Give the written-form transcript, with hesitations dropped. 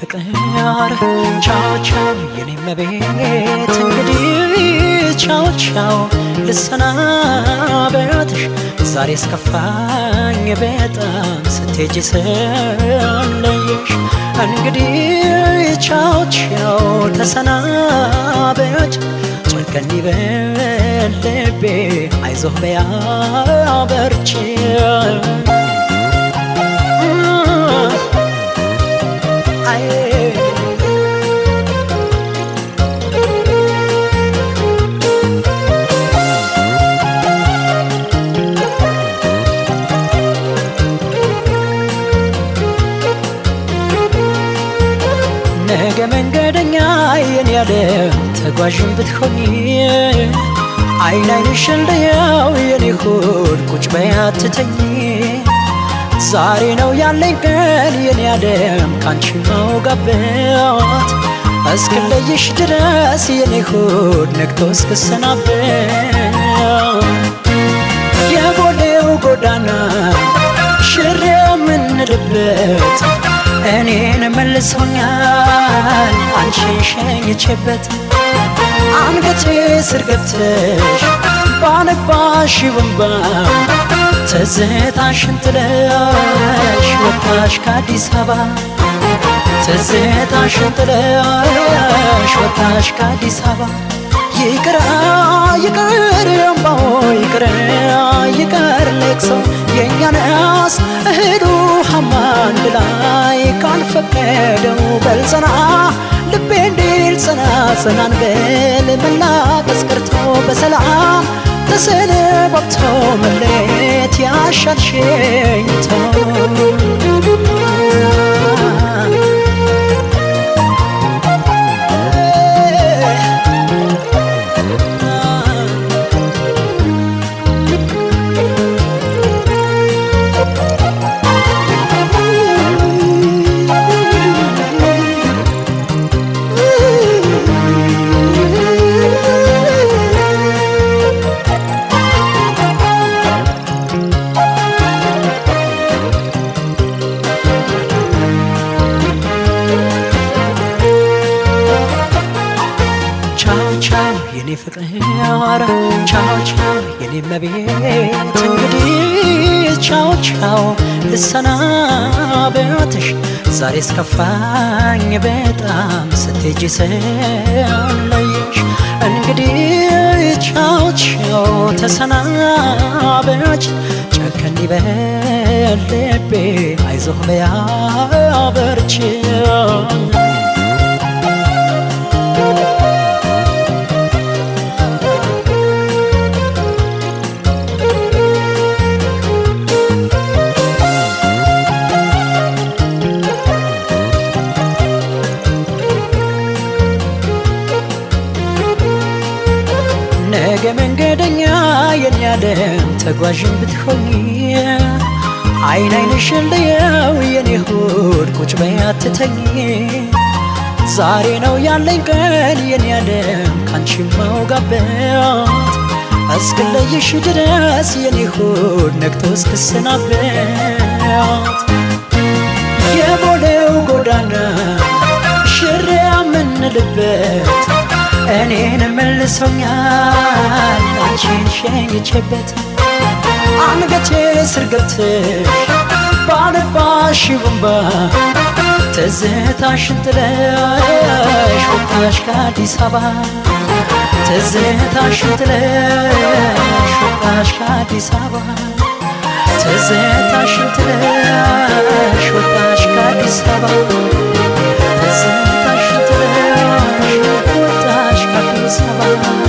ፍቅር ቻው ቻው የኔ መቤት እንግዲህ ቻው ቻው ልሰናበትሽ ዛሬ እስከፋኝ በጣም ስትሄጂ ስለየሽ እንግዲህ ቻው ቻው ተሰናበች ጨከን ይበል ልቤ አይዞህ በያ በርቺ ነገ መንገደኛ የኔ ያለ ተጓዥም ብትሆኚ አይን አይንሽን ልየው የኔ ሆድ ቁጭ በይ አትተኚ ዛሬ ነው ያለኝ ቀን የኔ ዓለም ካንቺ መውጋበት እስክለይሽ ድረስ የኔ ሆድ ነግቶ እስክሰናበት የቦሌው ጎዳና ሽር የምንልበት እኔን መልሶኛል አንቺን ሸኝቼበት አንገቴ ስር ገብተሽ ባነባሽው እንባ ትዝታሽን ጥለሽ ወጣሽ ከአዲስ አበባ ትዝታሽን ጥለሽ ወጣሽ ከአዲስ አበባ ይቅር ይቅር እምባው ይቅር ይቅር ለቅሶ የኛንስ እህሉ አንድ ላይ ካልፈቀደው በልጸና ልቤ እንዲል ጸና ጸናን በል መላቀስ ቀርቶ በሰላም ተሰነባብቶ መለየት ያሻል ሸኝቶ የኔ ፍቅር ቻው ቻው የኔ መቤት እንግዲህ ቻው ቻው ልሰናበትሽ ዛሬ እስከፋኝ በጣም ስትሄጂ ስለየሽ እንግዲህ ቻው ቻው ተሰናበች ጨከን ይበል ልቤ አይዞህ በያ በርቺ ነገ መንገደኛ የኔ ዓለም ተጓዥም ብትሆኚ አይን አይንሽን ልየው የኔ ሆድ ቁጭ በይ አትተኚ ዛሬ ነው ያለኝ ቀን የኔ ዓለም ካንቺ መውጋበት እስክለይሽ ድረስ የኔ ሆድ ነግቶ እስክሰናበት የቦሌው ጎዳና ሽር የምንልበት እኔን መልሶኛል አንቺን ሸኝቼበት አንገቴ ስር ገብተሽ ባነባሽው እንባ ትዝታሽን ጥለሽ ወጣሽ ከአዲስ አበባ ትዝታሽን ጥለሽ ወጣሽ ከአዲስ አበባ ትዝታሽን ጥለሽ ወጣሽ ከአዲስ አበባ ትዝታሽን ጥለሽ ወጣሽ ከአዲስ አበባ